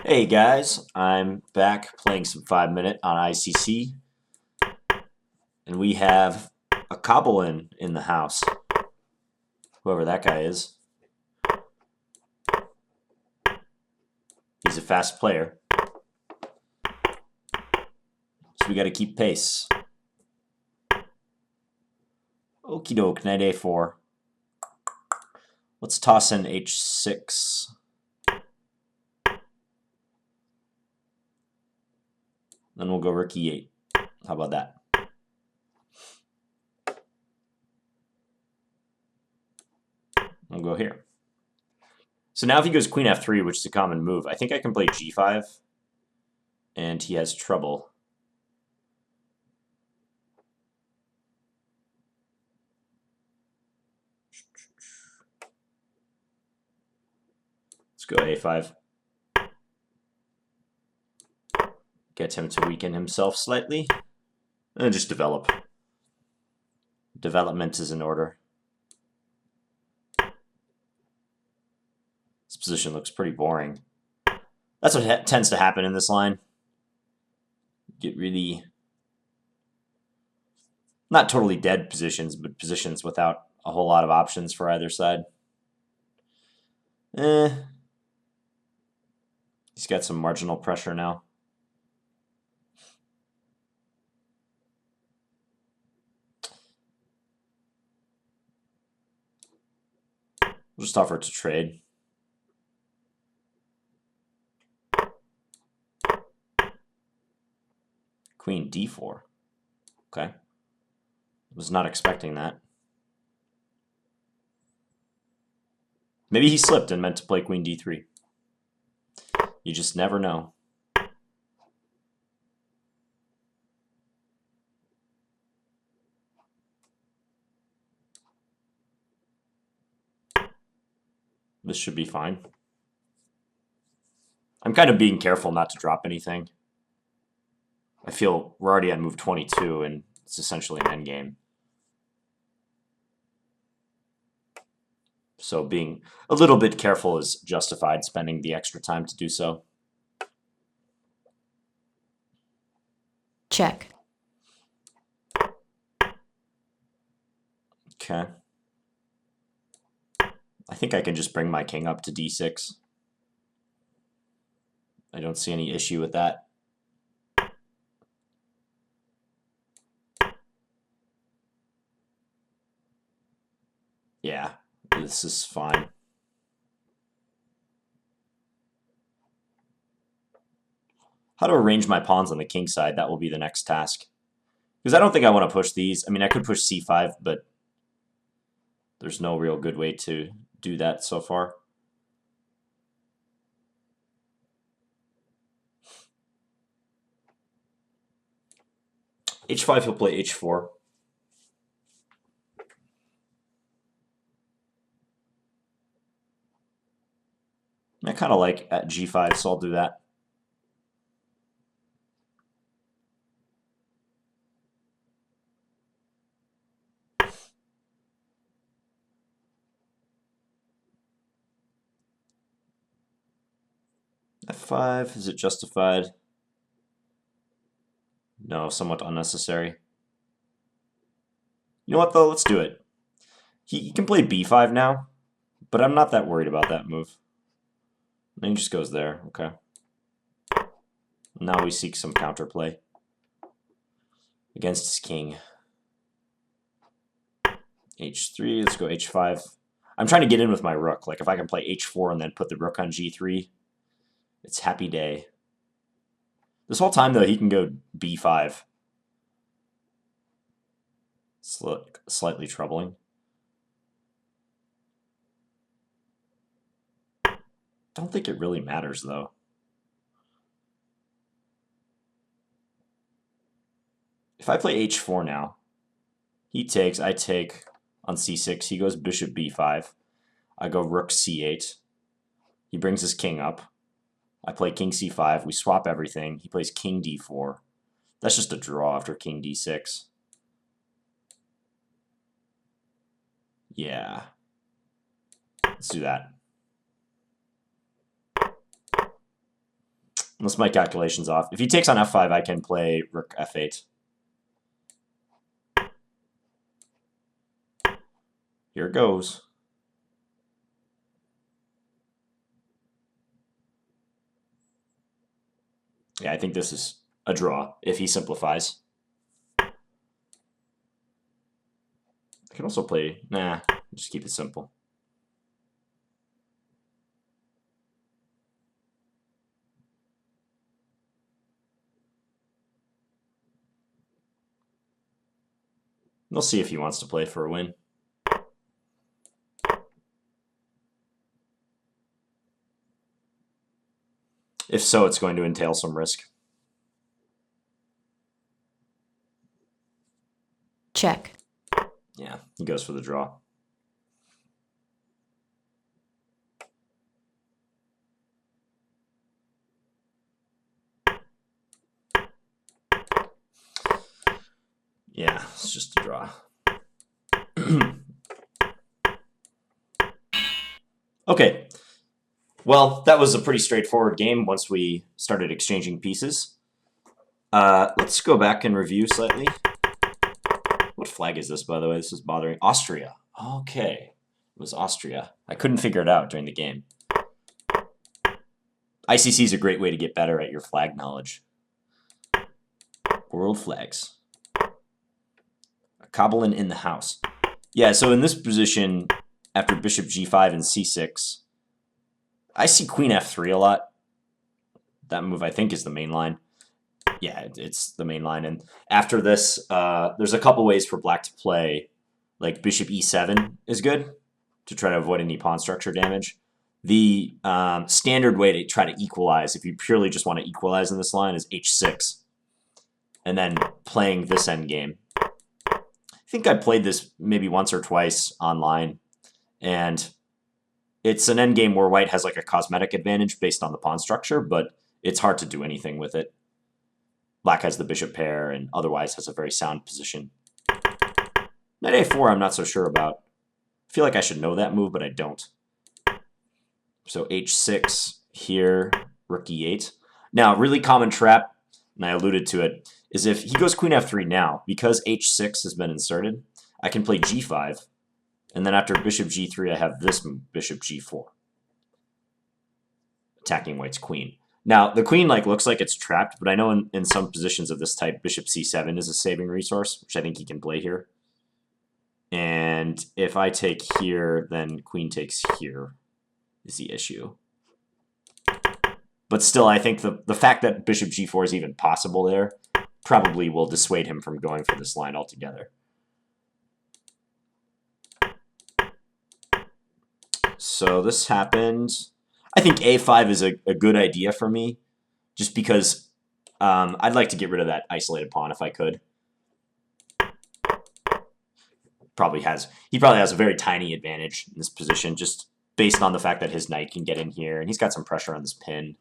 Hey guys, I'm back playing some 5 Minute on ICC, and we have in the house. Whoever that guy is. He's a fast player, so we gotta keep pace. Okie doke, knight a4. Let's toss in h6. Then we'll go rook e8. How about that? We'll go here. So now if he goes queen f3, which is a common move, I think I can play g5, and he has trouble. Let's go a5. Get him to weaken himself slightly, and just develop. Development is in order. This position looks pretty boring. That's what tends to happen in this line. Get really, not totally dead positions, but positions without a whole lot of options for either side. He's got some marginal pressure now. We'll just offer to trade. Queen d4. Okay. Was not expecting that. Maybe he slipped and meant to play queen d3. You just never know. This should be fine. I'm kind of being careful not to drop anything. I feel we're already on move 22, and it's essentially an endgame. So being a little bit careful is justified, spending the extra time to do so. Check. Okay. I think I can just bring my king up to d6. I don't see any issue with that. Yeah, this is fine. How to arrange my pawns on the king side, that will be the next task. Because I don't think I want to push these. I mean, I could push c5, but there's no real good way to do that so far. h5, he'll play h4. I kind of like at g5, so I'll do that. f5, is it justified? No, somewhat unnecessary. You know what, though? Let's do it. He can play b5 now, but I'm not that worried about that move. Then he just goes there. Okay. Now we seek some counterplay against his king. h3, let's go h5. I'm trying to get in with my rook. Like, if I can play h4 and then put the rook on g3, it's happy day. This whole time, though, he can go b5. Slightly troubling. Don't think it really matters, though. If I play h4 now, he takes, I take on c6. He goes bishop b5. I go rook c8. He brings his king up. I play king c5. We swap everything. He plays king d4. That's just a draw after king d6. Yeah. Let's do that. Unless my calculation's off. If he takes on f5, I can play rook f8. Here it goes. Yeah, I think this is a draw if he simplifies. I can also play... Nah, just keep it simple. We'll see if he wants to play for a win. If so, it's going to entail some risk. Check. Yeah, he goes for the draw. Yeah, it's just a draw. Okay. Well, that was a pretty straightforward game once we started exchanging pieces. Let's go back and review slightly. What flag is this, by the way? This is bothering... Austria. Okay. It was Austria. I couldn't figure it out during the game. ICC is a great way to get better at your flag knowledge. World flags. AkabaInTheHouse. Yeah, so in this position, after bishop g5 and c6, I see queen f3 a lot. That move, I think, is the main line. Yeah, it's the main line. And after this, there's a couple ways for black to play. Like bishop e7 is good to try to avoid any pawn structure damage. The standard way to try to equalize, if you purely just want to equalize in this line, is h6. And then playing this endgame. I think I played this maybe once or twice online. And it's an endgame where white has like a cosmetic advantage based on the pawn structure, but it's hard to do anything with it. Black has the bishop pair and otherwise has a very sound position. Knight a4 I'm not so sure about. I feel like I should know that move, but I don't. So h6 here, rook e8. Now, really common trap, and I alluded to it, is if he goes queen f3 now, because h6 has been inserted, I can play g5, and then after bishop g3 I have this move, bishop g4. Attacking white's queen. Now, the queen looks like it's trapped, but I know in some positions of this type, bishop c7 is a saving resource, which I think he can play here. And if I take here, then queen takes here is the issue. But still, I think the fact that bishop g4 is even possible there probably will dissuade him from going for this line altogether. So this happened. I think a5 is a good idea for me, just because I'd like to get rid of that isolated pawn if I could. He probably has a very tiny advantage in this position, just based on the fact that his knight can get in here, and he's got some pressure on this pin.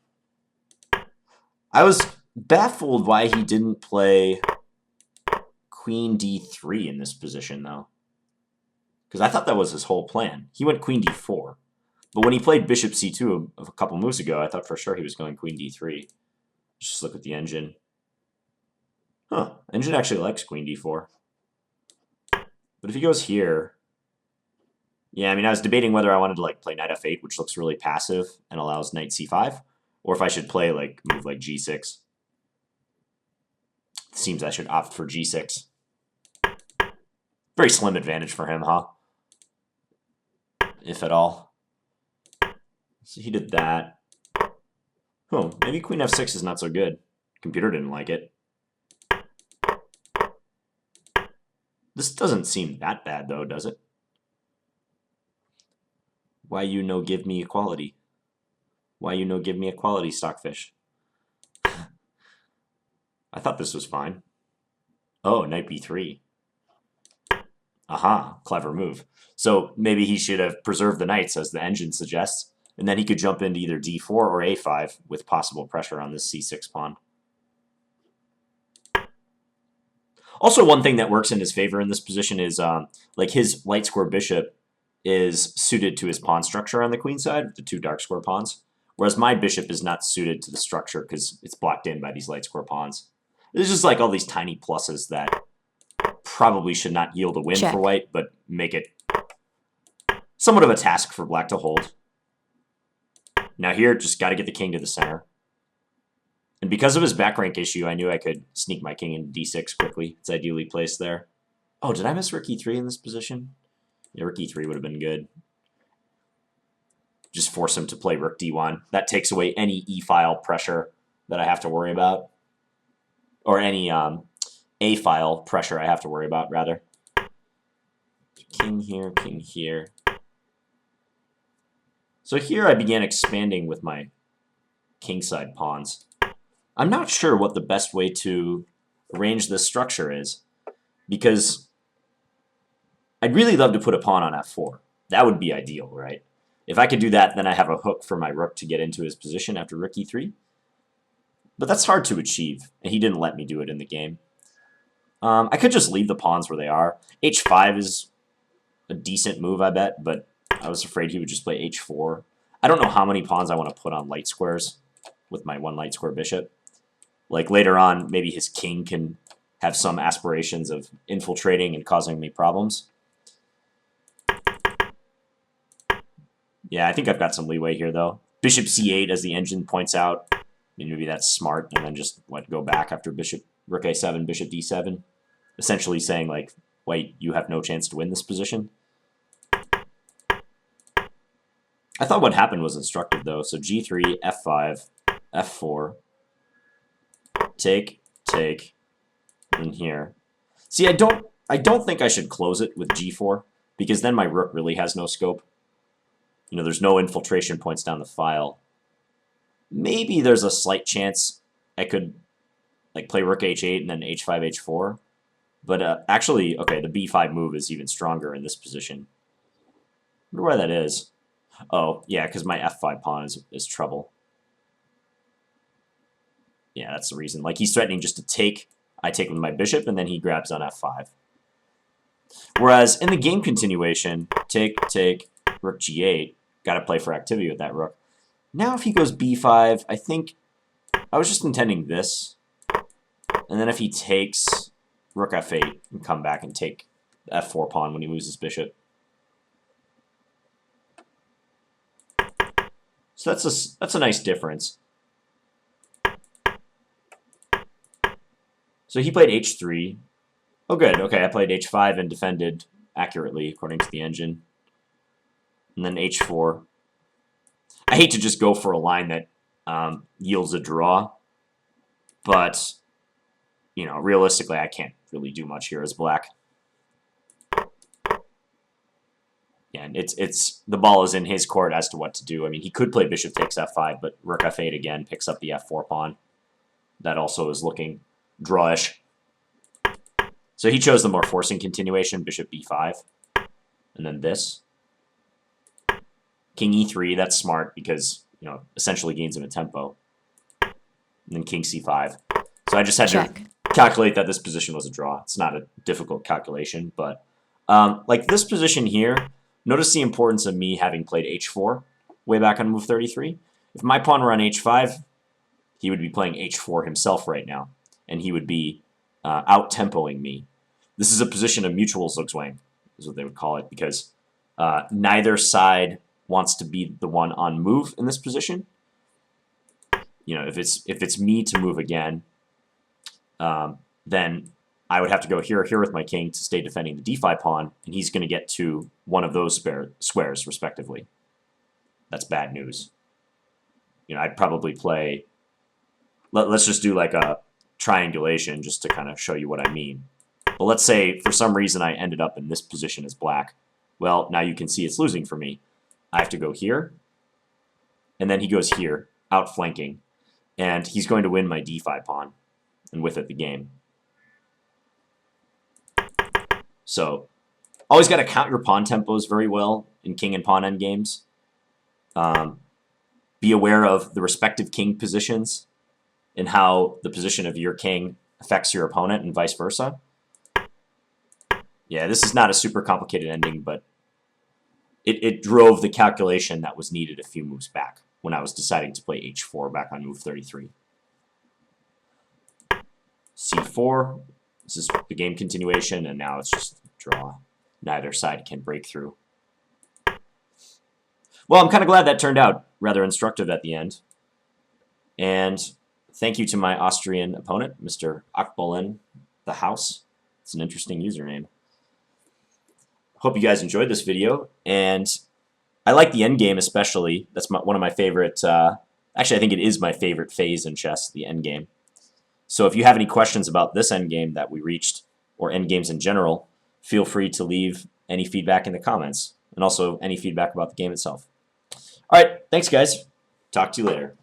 I was baffled why he didn't play queen d3 in this position, though, because I thought that was his whole plan. He went queen d4. But when he played bishop c2 a couple moves ago, I thought for sure he was going queen d3. Just look at the engine. Huh, engine actually likes queen d4. But if he goes here... Yeah, I mean, I was debating whether I wanted to play knight f8, which looks really passive and allows knight c5, or if I should play move like g6. It seems I should opt for g6. Very slim advantage for him, huh? If at all. So he did that. Oh, maybe queen f6 is not so good. Computer didn't like it. This doesn't seem that bad, though, does it? Why you no give me equality? Why you no give me equality, Stockfish? I thought this was fine. Oh, knight b3. Aha, clever move. So maybe he should have preserved the knights, as the engine suggests, and then he could jump into either d4 or a5 with possible pressure on this c6 pawn. Also, one thing that works in his favor in this position is his light square bishop is suited to his pawn structure on the queen side, the two dark square pawns, Whereas my bishop is not suited to the structure because it's blocked in by these light square pawns. There's just like all these tiny pluses that probably should not yield a win for white, but make it somewhat of a task for black to hold. Now here, just got to get the king to the center. And because of his back rank issue, I knew I could sneak my king into d6 quickly. It's ideally placed there. Oh, did I miss rook e3 in this position? Yeah, rook e3 would have been good. Just force him to play rook d1. That takes away any e-file pressure that I have to worry about. Or any a-file pressure I have to worry about, rather. King here, king here. So here I began expanding with my kingside pawns. I'm not sure what the best way to arrange this structure is, because I'd really love to put a pawn on f4. That would be ideal, right? If I could do that, then I have a hook for my rook to get into his position after rook e3. But that's hard to achieve, and he didn't let me do it in the game. I could just leave the pawns where they are. h5 is a decent move, I bet, but I was afraid he would just play h4. I don't know how many pawns I want to put on light squares with my one light square bishop. Like later on, maybe his king can have some aspirations of infiltrating and causing me problems. Yeah, I think I've got some leeway here, though. Bishop c8, as the engine points out. Maybe that's smart, and then just go back after bishop rook a7, bishop d7. Essentially saying, like, white, you have no chance to win this position. I thought what happened was instructive, though. So g3, f5, f4. Take, and here. See, I don't think I should close it with g4, because then my rook really has no scope. You know, there's no infiltration points down the file. Maybe there's a slight chance I could like play rook h8 and then h5, h4. But actually, okay, the b5 move is even stronger in this position. I wonder why that is. Oh, yeah, because my f5 pawn is trouble. Yeah, that's the reason. Like, he's threatening just to take. I take with my bishop, and then he grabs on f5. Whereas in the game continuation, take, rook g8. Got to play for activity with that rook. Now if he goes b5, I think I was just intending this. And then if he takes rook f8 and come back and take the f4 pawn when he moves his bishop. So that's a nice difference. So he played h3. Oh, good. Okay, I played h5 and defended accurately, according to the engine. And then h4. I hate to just go for a line that yields a draw. But, you know, realistically, I can't really do much here as black. Yeah, and it's the ball is in his court as to what to do. I mean, he could play bishop takes f5, but rook f8 again picks up the f4 pawn. That also is looking drawish. So he chose the more forcing continuation, bishop b5. And then this. King e3, that's smart because, you know, essentially gains him a tempo. And then king c5. So I just had to calculate that this position was a draw. It's not a difficult calculation, but like this position here, notice the importance of me having played h4 way back on move 33. If my pawn were on h5, he would be playing h4 himself right now, and he would be out-tempoing me. This is a position of mutual zugzwang, is what they would call it, because neither side wants to be the one on move in this position. You know, if it's me to move again, then I would have to go here with my king to stay defending the d5 pawn, and he's going to get to one of those squares, respectively. That's bad news. You know, I'd probably play... Let's just do like a triangulation just to kind of show you what I mean. But let's say, for some reason, I ended up in this position as black. Well, now you can see it's losing for me. I have to go here, and then he goes here, outflanking, and he's going to win my d5 pawn, and with it the game. So, always got to count your pawn tempos very well in king and pawn endgames. Be aware of the respective king positions and how the position of your king affects your opponent and vice versa. Yeah, this is not a super complicated ending, but it drove the calculation that was needed a few moves back when I was deciding to play h4 back on move 33. c4. This is the game continuation, and now it's just draw. Neither side can break through. Well, I'm kind of glad that turned out rather instructive at the end. And thank you to my Austrian opponent, Mr. AkabaInTheHouse. It's an interesting username. Hope you guys enjoyed this video, and I like the endgame especially. That's one of my favorite, actually I think it is my favorite phase in chess, the endgame. So if you have any questions about this endgame that we reached, or endgames in general, feel free to leave any feedback in the comments, and also any feedback about the game itself. Alright, thanks guys. Talk to you later.